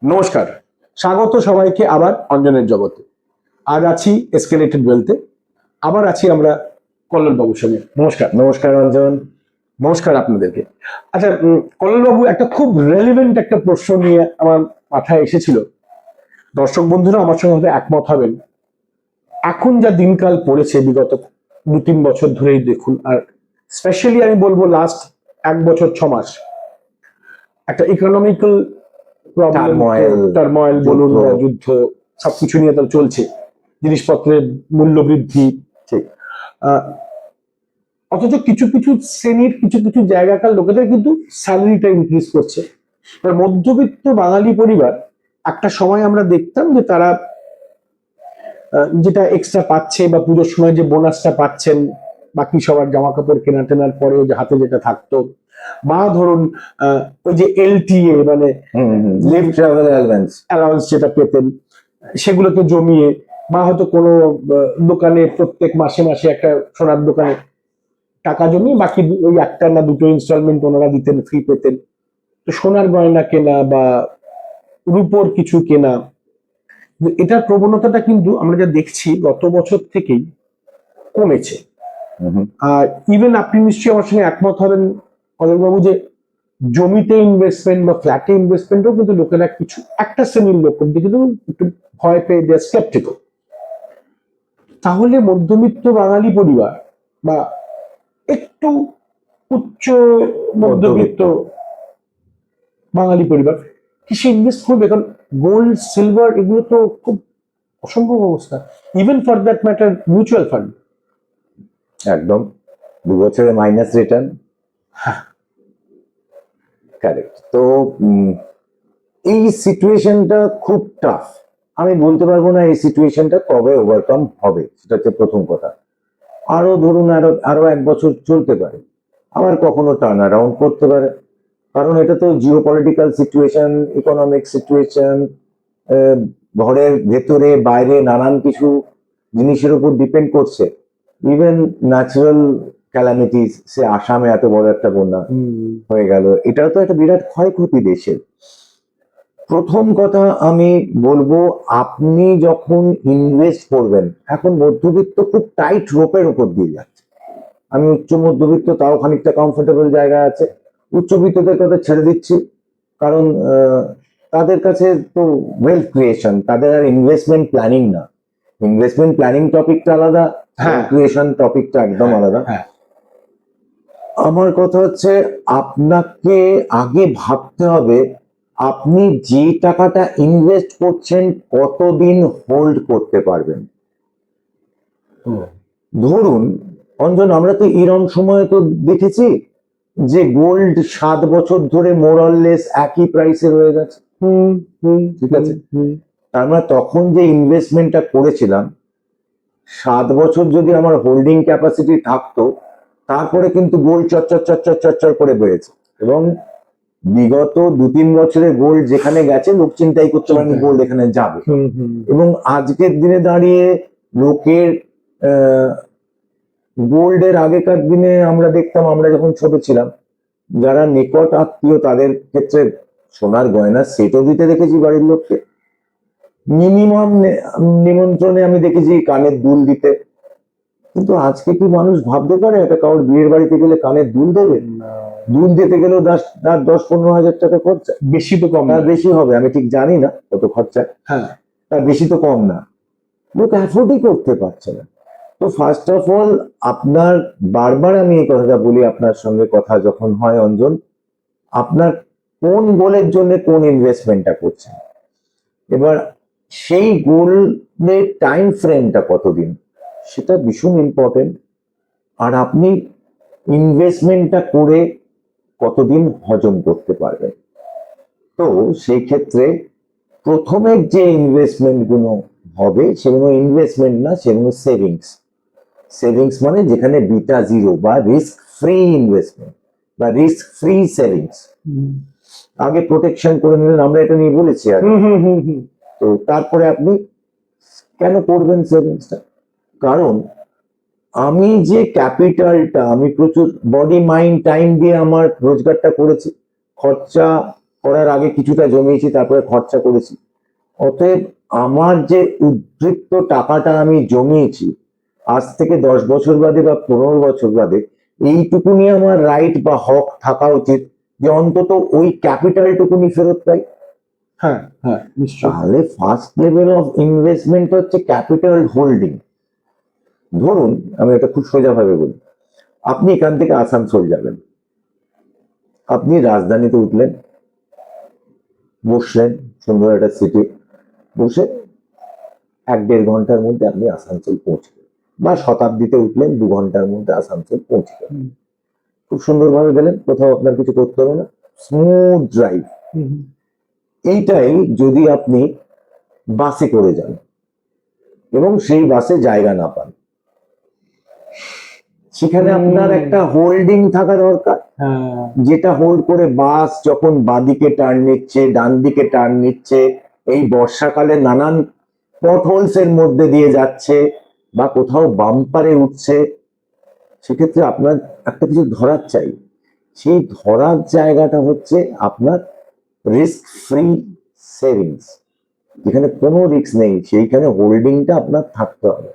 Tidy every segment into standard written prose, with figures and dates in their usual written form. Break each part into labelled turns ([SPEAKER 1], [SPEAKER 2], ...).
[SPEAKER 1] নমস্কার, স্বাগত সবাইকে আবার অঞ্জনের জগতে। আজ আছি এসকেলেটেড ওয়েলথে, আবার আছি আমরা কল্লোল বাবুর সঙ্গে। নমস্কার।
[SPEAKER 2] নমস্কার অঞ্জন।
[SPEAKER 1] নমস্কার আপনাদেরকে। আচ্ছা, কল্লোল বাবু, একটা খুব রেলিভেন্ট একটা প্রশ্ন নিয়ে আমার মাথায় এসেছিল, দর্শক বন্ধুরা আমার সঙ্গে হয়তো একমত হবেন। এখন যা দিনকাল পড়েছে বিগত 2-3 বছর ধরেই দেখুন, আর স্পেশালি আমি বলবো লাস্ট 1 বছর 6 মাস, একটা ইকোনমিক্যাল প্রবলেম, টার্ময়েল বলুন বা যুদ্ধ, সবকিছু নিয়ে তো চলছে, জিনিসপত্রের মূল্য বৃদ্ধি।
[SPEAKER 2] ঠিক।
[SPEAKER 1] অথচ কিছু কিছু শ্রেণীর কিছু কিছু জায়গাকার লোকেদের কিন্তু স্যালারিটা ইনক্রিজ করছে। এবার মধ্যবিত্ত বাঙালি পরিবার, একটা সময় আমরা দেখতাম যে তারা যেটা এক্সট্রা পাচ্ছে বা পুজোর সময় যে বোনাসটা পাচ্ছেন, বাকি সবার জামা কাপড় কেনা টেনার পরেও যে হাতে যেটা থাকতো, বা ধরুন ওই যে এলটিএ মানে
[SPEAKER 2] লিভ ট্রাভেল অ্যালাউন্স
[SPEAKER 1] যেটা পেতেন, সেগুলোকে জমিয়ে, বা হয়তো কোনো দোকানে প্রত্যেক মাসে মাসে একটা সোনার দোকানে টাকা জমিয়ে বাকি ওই একটা না দুটো ইনস্টলমেন্ট ওনারা দিতেন, ফ্রি পেতেন। তো সোনার গয়না কেনা বা রূপোর কিছু কেনা, এটার প্রবণতাটা কিন্তু আমরা যা দেখছি গত বছর থেকেই কমেছে। আর ইভেন আপনি নিশ্চয়ই আমার সঙ্গে একমত হবেন অজয়বাবু, যে জমিতে ইনভেস্টমেন্ট বা ফ্ল্যাটে ইনভেস্টমেন্টও কিন্তু লোকেরা কিছু একটা শ্রেণীর লোক কিন্তু একটু ভয় পেয়ে দেয়, স্কেপটিক্যাল। তাহলে মধ্যবিত্ত বাঙালি পরিবার বা একটু উচ্চ মধ্যবিত্ত বাঙালি পরিবার কিসে ইনভেস্ট করবে? কারণ গোল্ড, সিলভার এগুলো তো খুব অসম্ভব অবস্থা, even for that matter mutual fund.
[SPEAKER 2] একদম 2 বছরে মাইনাস রিটার্ন। কারেক্ট। তো এই সিচুয়েশনটা খুব টাফ। আমি বলতে পারবো না এই সিচুয়েশনটা কবে ওভারকাম হবে, সেটা হচ্ছে প্রথম কথা। আরো ধরুন আরো 1 বছর চলতে পারে, আবার কখনো টার্ন অ্যারাউন্ড করতে পারে, কারণ এটা তো Jio political situation, economic situation, ঘরের ভেতরে বাইরে নানান কিছু জিনিসের উপর ডিপেন্ড করছে। ইভেন ন্যাচারাল ক্যালামিটিস, সে আসামে এত বড় একটা বন্যা হয়ে গেল, এটাও তো একটা বিরাট ক্ষয়ক্ষতি দেশের। প্রথম কথা আমি বলবো, আপনি যখন ইনভেস্ট করবেন, এখন মধ্যবিত্ত খুব টাইট রোপের উপর দিয়ে যাচ্ছে। আমি উচ্চ মধ্যবিত্ত, তাও খানিকটা কমফোর্টেবল জায়গায় আছে। উচ্চবিত্তদের কথা ছেড়ে দিচ্ছি, কারণ তাদের কাছে তো ওয়েলথ ক্রিয়েশন, তাদের আর ইনভেস্টমেন্ট প্ল্যানিং না। ইনভেস্টমেন্ট প্ল্যানিং টপিকটা আলাদা, ক্রিয়েশন টপিকটা একদম আলাদা। আমার কথা হচ্ছে, আপনাকে আগে ভাবতে হবে আপনি যে টাকাটা ইনভেস্ট করছেন কতদিন হোল্ড করতে পারবেন। ধরুন অঞ্জন, আমরা তো এরকম সময় তো দেখেছি যে গোল্ড 7 বছর ধরে মোরলেস একই প্রাইসে রয়ে গেছে। ঠিক আছে, আমরা তখন যে ইনভেস্টমেন্টটা করেছিলাম, 7 বছর যদি আমার হোল্ডিং ক্যাপাসিটি থাকতো, তারপরে কিন্তু গোল্ড চচ্চর করে বেড়েছে। এবং বিগত 2-3 বছরে গোল্ড যেখানে গেছে, লোক চিন্তাই করতে পারেনি গোল্ড এখানে যাবে। এবং আজকের দিনে দাঁড়িয়ে লোকের গোল্ডের, আগেকার দিনে আমরা দেখতাম, আমরা যখন ছোট ছিলাম, যারা নিকট আত্মীয় তাদের ক্ষেত্রে সোনার গয়না সেটও দিতে দেখেছি বাড়ির লোককে। মিনিমাম নিমন্ত্রণে আমি দেখেছি কানের দুল দিতে। কিন্তু আজকে কি মানুষ ভাবতে পারে একটা কারোর বিয়ের বাড়িতে গেলে কানের দুল দেবে? দুল দিতে গেলেও 10-15 হাজার টাকা খরচা।
[SPEAKER 1] বেশি তো কম,
[SPEAKER 2] তার বেশি হবে, আমি ঠিক জানি না কত খরচা। তার বেশি তো কম না, লোক অ্যাফোর্ডই করতে পারছে না। তো ফার্স্ট অফ অল, আপনার বারবার আমি এই কথাটা বলি আপনার সঙ্গে কথা যখন হয় অঞ্জন, আপনার কোন গোলের জন্য কোন ইনভেস্টমেন্টটা করছেন, এবার সেই গোলের টাইম ফ্রেমটা কতদিন, সেটা ভীষণ ইম্পর্টেন্ট। আর আপনি ইনভেস্টমেন্টটা করে কতদিন হজম করতে পারবেন। তো সেই ক্ষেত্রে প্রথমে যে ইনভেস্টমেন্ট গুলো হবে, সেগুলো ইনভেস্টমেন্ট না, সেগুলো সেভিংস। সেভিংস মানে যেখানে বিটা জিরো বা রিস্ক ফ্রি ইনভেস্টমেন্ট বা রিস্ক ফ্রি সেভিংস। আগে প্রোটেকশন করে নিলেন, আমরা এটা নিয়ে বলেছি আর। তো তারপরে আপনি কেন করবেন সেভিংসটা? কারণ আমি যে ক্যাপিটালটা, আমি প্রচুর বডি মাইন্ড টাইম দিয়ে আমার রোজগারটা করেছি, খরচা করার আগে কিছুটা জমিয়েছি, তারপরে খরচা করেছি। অতএব আমার যে উদ্ধৃত্ত টাকাটা আমি জমিয়েছি আজ থেকে 10 বছর বাদে বা 15 বছর বাদে, এইটুকুনি আমার রাইট বা হক থাকা উচিত যে অন্তত ওই ক্যাপিটালটুকুনি ফেরত পাই।
[SPEAKER 1] হ্যাঁ হ্যাঁ নিশ্চয়ই।
[SPEAKER 2] তাহলে ফার্স্ট লেভেল অফ ইনভেস্টমেন্ট হচ্ছে ক্যাপিটাল হোল্ডিং। ধরুন আমি এটা খুব সোজা ভাবে বলি, আপনি এখান থেকে আসানসোল যাবেন, আপনি রাজধানীতে উঠলেন, বসলেন সুন্দর একটা সিটি, বসে 1-1.5 ঘন্টার মধ্যে আপনি আসানসোল পৌঁছে গেলেন, বা শতাব্দীতে উঠলেন 2 ঘন্টার মধ্যে আসানসোল পৌঁছে গেলেন, খুব সুন্দরভাবে গেলেন, কোথাও আপনার কিছু করতে হবে না, স্মুথ ড্রাইভ। এইটাই যদি আপনি বাসে করে যান এবং সেই বাসে জায়গা না পান, সেখানে আপনার একটা হোল্ডিং থাকা দরকার,
[SPEAKER 1] হ্যাঁ
[SPEAKER 2] যেটা হোল্ড করে বাস যখন বাঁদিকে টার্ন নিচ্ছে, ডান দিকে টার্ন নিচ্ছে, এই বর্ষাকালে নানান পটহোলস এর মধ্যে দিয়ে যাচ্ছে বা কোথাও বাম্পারে উঠছে, সেক্ষেত্রে আপনার একটা কিছু ধরার চাই। সেই ধরার জায়গাটা হচ্ছে আপনার রিস্ক ফ্রি সেভিংস, যেখানে কোনো রিস্ক নেই, সেইখানে হোল্ডিংটা আপনার থাকতে হবে।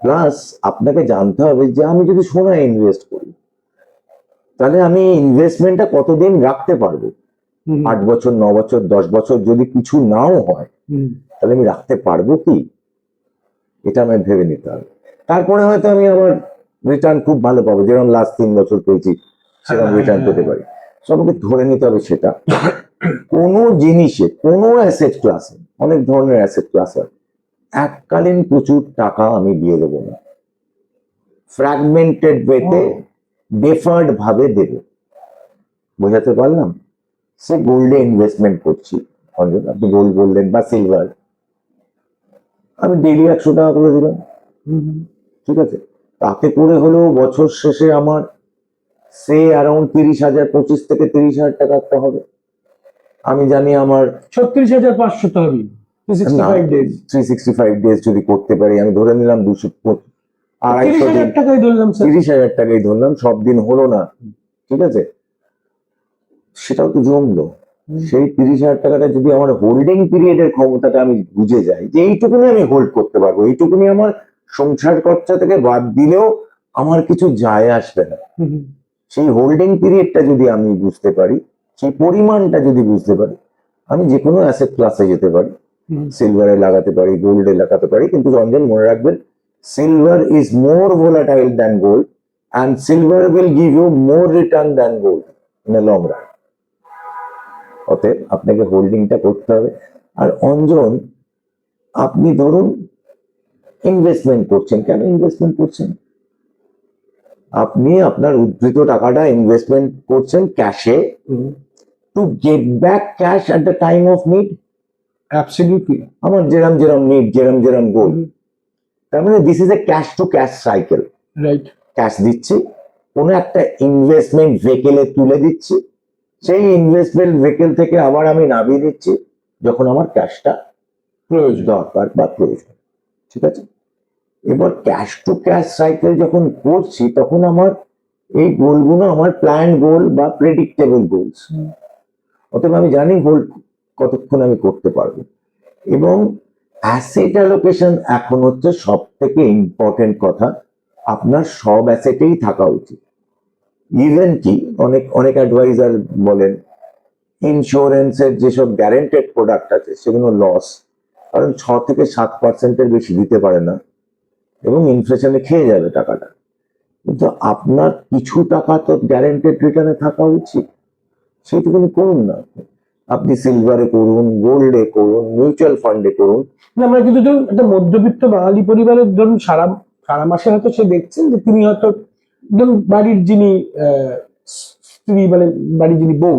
[SPEAKER 2] প্লাস আপনাকে জানতে হবে যে আমি যদি সোনায় ইনভেস্ট করি, তাহলে আমি ইনভেস্টমেন্টটা কতদিন রাখতে পারবো। 8 বছর, 9 বছর, 10 বছর যদি কিছু নাও হয়, তাহলে আমি রাখতে পারবো কি, এটা আমায় ভেবে নিতে হবে। তারপরে হয়তো আমি আমার রিটার্ন খুব ভালো পাবো, যেরকম লাস্ট 3 বছর পেয়েছি সেরকম রিটার্ন পেতে পারি। সবকে ধরে নিতে হবে সেটা। কোনো জিনিসে, কোনো অ্যাসেট ক্লাসে, অনেক ধরনের অ্যাসেট ক্লাস হয়, এককালীন প্রচুর টাকা আমি দিয়ে দেবো না, ফ্র্যাগমেন্টেড ওয়েতে ডেফার্ড ভাবে দেব। বোঝাতে পারলাম? সে গোল্ডে ইনভেস্টমেন্ট করছি, অঞ্জন আপনি গোল্ড বললেন বা সিলভার, আমি ডেইলি 100 টাকা করে দিলাম, ঠিক আছে, তাতে করে হলেও বছর শেষে আমার সে অ্যারাউন্ড 30,000, 25 থেকে 30,000 টাকা একটা হবে। আমি জানি আমার
[SPEAKER 1] 36,500 তো হবেই, 365 ডেজ।
[SPEAKER 2] 365 ডেজ যদি করতে পারি, আমি ধরে নিলাম 200-250
[SPEAKER 1] 30,000
[SPEAKER 2] দিন,
[SPEAKER 1] টাকাই ধরলাম স্যার।
[SPEAKER 2] 30,000 টাকাই ধরলাম, সব দিন হলো না, ঠিক আছে, সেটাও তো জমলো। সেই 30,000 টাকাটা যদি আমার হোল্ডিং পিরিয়ডের ক্ষমতাটা আমি বুঝে যাই যে এইটুকুনি আমি হোল্ড করতে পারবো, এইটুকুনি আমার সংসার খরচা থেকে বাদ দিলেও আমার কিছু যায় আসবে না, সেই হোল্ডিং পিরিয়ডটা যদি আমি বুঝতে পারি, সেই পরিমাণটা যদি বুঝতে পারি, আমি যে কোনো অ্যাসেট ক্লাসে যেতে পারি, সিলভারে লাগাতে পারি, গোল্ডে লাগাতে পারি। কিন্তু রঞ্জন মনে রাখবেন, silver is more volatile than gold and silver will give you more return than gold in a long run. অতএব আপনাকে হোল্ডিংটা করতে হবে। আর অঞ্জন, আপনি ধরুন ইনভেস্টমেন্ট করছেন, কেন ইনভেস্টমেন্ট করছেন? আপনি আপনার উদ্ধৃত টাকাটা ইনভেস্টমেন্ট করছেন ক্যাশে, to get back cash at the time of need.
[SPEAKER 1] Absolutely.
[SPEAKER 2] আমার যেরম যেরম নিড, যেরম যেরম গোল, তার মানে this is a cash to cash cycle.
[SPEAKER 1] Right.
[SPEAKER 2] Cash দিচ্ছি, কোনো একটা ইনভেস্টমেন্ট ভেহিকেলে তুলে দিচ্ছি, সেই ইনভেস্টমেন্ট ভেহিকেল থেকে আবার আমি নামিয়ে দিচ্ছি যখন আমার ক্যাশটা
[SPEAKER 1] প্রয়োজন।
[SPEAKER 2] দরকার বা প্রয়োজন, ঠিক আছে। এবার ক্যাশ টু ক্যাশ সাইকেল যখন করছি, তখন আমার এই গোলগুলো আমার প্ল্যান গোল বা প্রেডিক্টেবল গোলস। অতএব আমি জানি গোল কতক্ষণ আমি করতে পারবো। এবং অ্যাসেট অ্যালোকেশন এখন হচ্ছে সব থেকে ইম্পর্টেন্ট কথা, আপনার সব অ্যাসেটেই থাকা উচিত। ইভেন কি অনেক অনেক অ্যাডভাইজার বলেন ইন্স্যুরেন্সের যেসব গ্যারেন্টেড প্রোডাক্ট আছে সেগুলো লস, কারণ 6 থেকে 7% বেশি দিতে পারে না এবং ইনফ্লেশনে খেয়ে যাবে টাকাটা। কিন্তু আপনার কিছু টাকা তো গ্যারেন্টেড রিটার্নে থাকা উচিত, সেইটুকুনি করুন না। আপনি সিলভারে করুন, গোল্ডে করুন, মিউচুয়াল ফান্ডে করুন।
[SPEAKER 1] না, আমরা কিন্তু ধরুন একটা মধ্যবিত্ত বাঙালি পরিবারের ধরুন সারা সারা মাসে হয়তো সে দেখছেন যে তিনি হয়তো ধরুন বাড়ির যিনি স্ত্রী মানে বাড়ির যিনি বউ,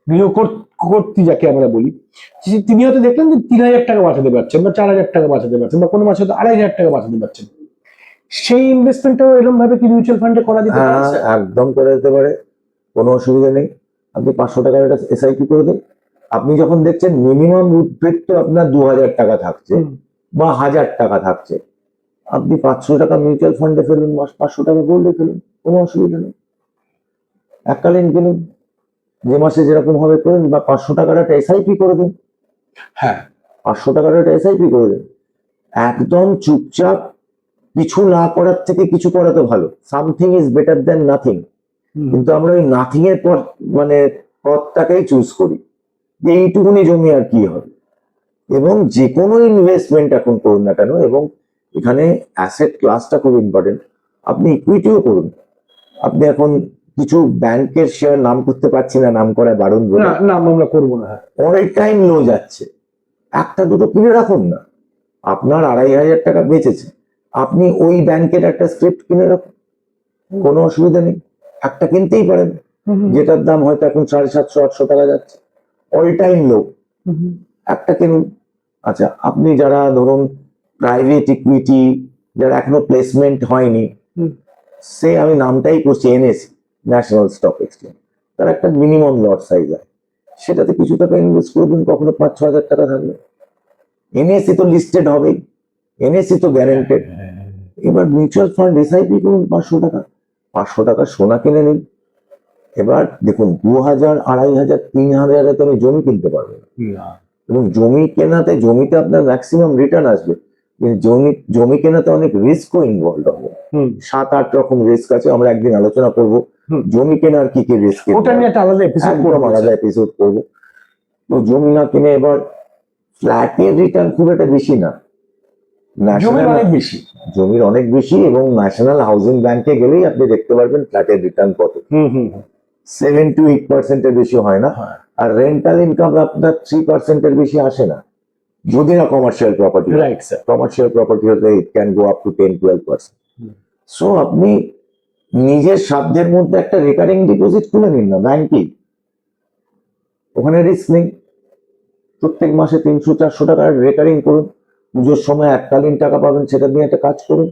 [SPEAKER 1] গৃহকর্ত্রী যাকে আমরা বলি, তিনি হয়তো দেখলেন যে 3,000 টাকা বাঁচাতে পারছেন বা 4,000 টাকা বাঁচাতে পারছেন বা কোনো মাসে হয়তো 2,500 টাকা বাঁচাতে পারছেন। সেই ইনভেস্টমেন্টটাও এরকম ভাবে কি মিউচুয়াল ফান্ডে করা যেতে পারে?
[SPEAKER 2] হ্যাঁ, একদম করে দিতে পারে, কোনো অসুবিধা নেই। আপনি 500 টাকার একটা এসআইপি করে দিন। আপনি যখন দেখছেন মিনিমাম উদ্বৃত্ত আপনার 2,000 টাকা থাকছে বা 1,000 টাকা থাকছে, আপনি 500 টাকা মিউচুয়াল ফান্ডে ফেলুন, 500 টাকা গোল্ডে ফেলুন, কোনো অসুবিধা নেই, এককালীন ফেলুন। যে মাসে যেরকম হবে করেন, বা 500 টাকার একটা এসআইপি করে দিন,
[SPEAKER 1] হ্যাঁ
[SPEAKER 2] 500 টাকার একটা এসআইপি করে দিন। একদম চুপচাপ কিছু না করার থেকে কিছু করা তো ভালো, something is better then nothing. কিন্তু আমরা ওই নাথিং এর পর মানে পথটাকেই চুজ করি যে এইটুকুনি জমি আর কি হবে। এবং যে কোনো ইনভেস্টমেন্ট এখন করুন না কেন, এবং এখানে অ্যাসেট ক্লাসটা খুব ইম্পর্টেন্ট। আপনি ইকুইটিও করুন। আপনি এখন কিছু ব্যাংকের শেয়ার, নাম করতে পারছি না, নাম করা বারণ বলে,
[SPEAKER 1] না না আমরা করবো না।
[SPEAKER 2] অল টাইম লো যাচ্ছে, একটা দুটো কিনে রাখুন না। আপনার 2,500 টাকা বেঁচেছে, আপনি ওই ব্যাংকের একটা স্ক্রিপ্ট কিনে রাখুন, কোনো অসুবিধা নেই, একটা কিনতেই পারেন, যেটার দাম হয়তো এখন 750-800 টাকা যাচ্ছে, অল টাইম লো, একটা কিনুন। আচ্ছা, আপনি যারা ধরুন প্রাইভেট ইকুইটি, যারা এখনো প্লেসমেন্ট হয়নি, সে আমি নামটাই করছি এনএসি, ন্যাশনাল স্টক এক্সচেঞ্জ, তার একটা মিনিমাম লট সাইজ হয়, সেটাতে কিছু টাকা ইনভেস্ট করে দিন, কখনো 5-6 হাজার টাকা থাকবে। এনএসি তো লিস্টেড হবেই, এনএসি তো গ্যারেন্টেড। এবার মিউচুয়াল ফান্ড এসআইপি করুন 500 টাকা, 500 টাকা সোনা কিনে নিন। এবার দেখুন 2,000, 2,500, 3,000 তো আমি জমি কিনতে পারবো না। এবং জমি কেনাতে, জমিতে আপনার ম্যাক্সিমাম রিটার্ন আসবে, কিন্তু জমি কেনাতে অনেক রিস্কও ইনভলভ হবে। 7-8 রকম রিস্ক আছে, আমরা একদিন আলোচনা করব জমি কেনার কি কি রিস্ক,
[SPEAKER 1] ওটা নিয়ে একটা আলাদা এপিসোড
[SPEAKER 2] আলাদা এপিসোড করবো। তো জমি না কিনে এবার ফ্ল্যাটের রিটার্ন খুব একটা বেশি না,
[SPEAKER 1] জমির অনেক বেশি,
[SPEAKER 2] জমির অনেক বেশি, এবং ন্যাশনাল হাউজিং ব্যাংকে গেলেই আপনি দেখতে পারবেন ফ্ল্যাটের রিটার্ন কত, 7-8% এর বেশি হয় না। আর রেন্টাল ইনকাম আপনার 3% এর বেশি আসে না, যদি না commercial property.
[SPEAKER 1] Right sir.
[SPEAKER 2] Commercial property হলে it can go up to 10-12%। So আপনি নিজের সাধ্যের মধ্যে একটা রেকারিং ডিপোজিট খুলে নিন না ব্যাংকে, ওখানে রিস্ক নেই। প্রত্যেক মাসে 300-400 টাকা রেকারিং করুন, পুজোর সময় এককালীন টাকা পাবেন, সেটা দিয়ে একটা কাজ করুন।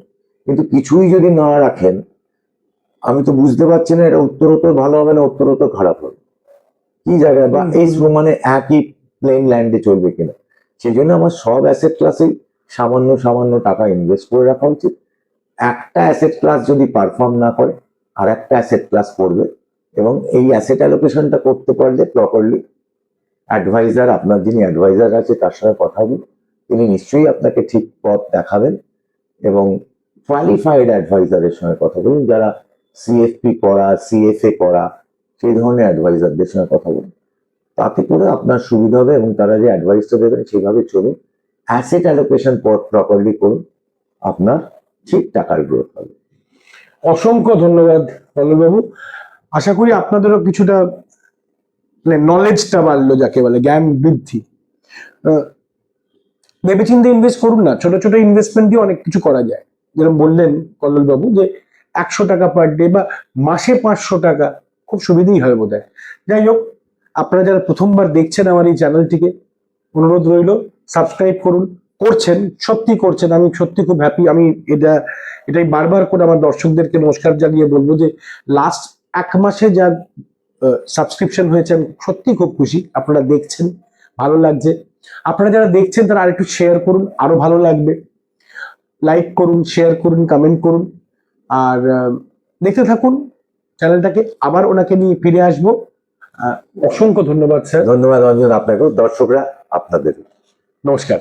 [SPEAKER 2] কিন্তু কিছুই যদি না রাখেন, আমি তো বুঝতে পারছি না এটা উত্তরোত্তর ভালো হবে না উত্তরোত্তর খারাপ হবে, কি জায়গায় বা এই মানে একই প্লেন ল্যান্ডে চলবে কিনা। সেই জন্য আমার সব অ্যাসেট ক্লাসে সামান্য সামান্য টাকা ইনভেস্ট করে রাখা উচিত। একটা অ্যাসেট ক্লাস যদি পারফর্ম না করে, আর একটা অ্যাসেট ক্লাস করবে, এবং এই অ্যাসেট অ্যালোকেশনটা করতে পারলে প্রপারলি অ্যাডভাইজার, আপনার যিনি অ্যাডভাইজার আছে তার সঙ্গে কথা বলুন, তিনি নিশ্চয়ই আপনাকে ঠিক পথ দেখাবেন। এবং কোয়ালিফাইড অ্যাডভাইজারের সঙ্গে কথা বলুন, যারা সিএফপি করা, সিএফএ করা, সেই ধরনের অ্যাডভাইজারদের সঙ্গে কথা বলুন, তাতে করে আপনার সুবিধা হবে, এবং তারা যে অ্যাডভাইসটা দেবেন সেইভাবে চলুন, অ্যাসেট অ্যালোকেশন প্রপারলি করুন, আপনার ঠিক টাকার গ্রোথ হবে।
[SPEAKER 1] অসংখ্য ধন্যবাদ বাবু, আশা করি আপনাদেরও কিছুটা নলেজটা বাড়লো, যাকে বলে জ্ঞান বৃদ্ধি। ভেবেচিন্তে ইনভেস্ট করুন না, ছোট ছোট ইনভেস্টমেন্ট দিয়ে অনেক কিছু করা যায়। যেরকম বললেন কল্লোল বাবু যে 100 টাকা পার ডে বা মাসে 500 টাকা, খুব সুবিধাই হয় বোধ হয়। যাই হোক, আপনারা যারা প্রথমবার দেখছেন আমার এই চ্যানেলটিকে, অনুরোধ রইল সাবস্ক্রাইব করুন। করছেন, সত্যি করছেন, আমি সত্যি খুব হ্যাপি। আমি এটাই বারবার করে আমার দর্শকদেরকে নমস্কার জানিয়ে বলবো যে লাস্ট 1 মাসে যা সাবস্ক্রিপশন হয়েছে, আমি সত্যি খুব খুশি। আপনারা দেখছেন, ভালো লাগছে। আপনারা যারা দেখছেন তারা আরেকটু শেয়ার করুন, আরো ভালো লাগবে। লাইক করুন, শেয়ার করুন, কমেন্ট করুন, আর দেখতে থাকুন চ্যানেলটাকে। আবার ওনাকে নিয়ে ফিরে আসবো। অসংখ্য ধন্যবাদ স্যার।
[SPEAKER 2] ধন্যবাদ অঞ্জন, আপনাকেও, দর্শকরা আপনাদের।
[SPEAKER 1] নমস্কার।